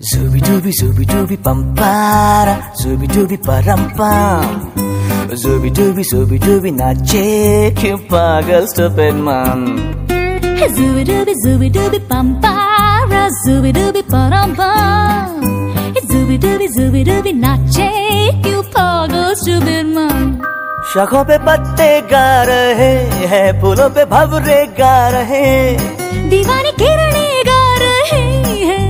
Zubi dubi pampara, zubi dubi parampam. Zubi dubi nache क्यों पागल stupid man. Zubi dubi pampara, zubi dubi parampam. Zubi dubi nache क्यों पागल stupid man. शाखों पे पत्ते गा रहे हैं, फूलों पे भंवरे गा रहे, दीवानी किरणें गा रहे हैं,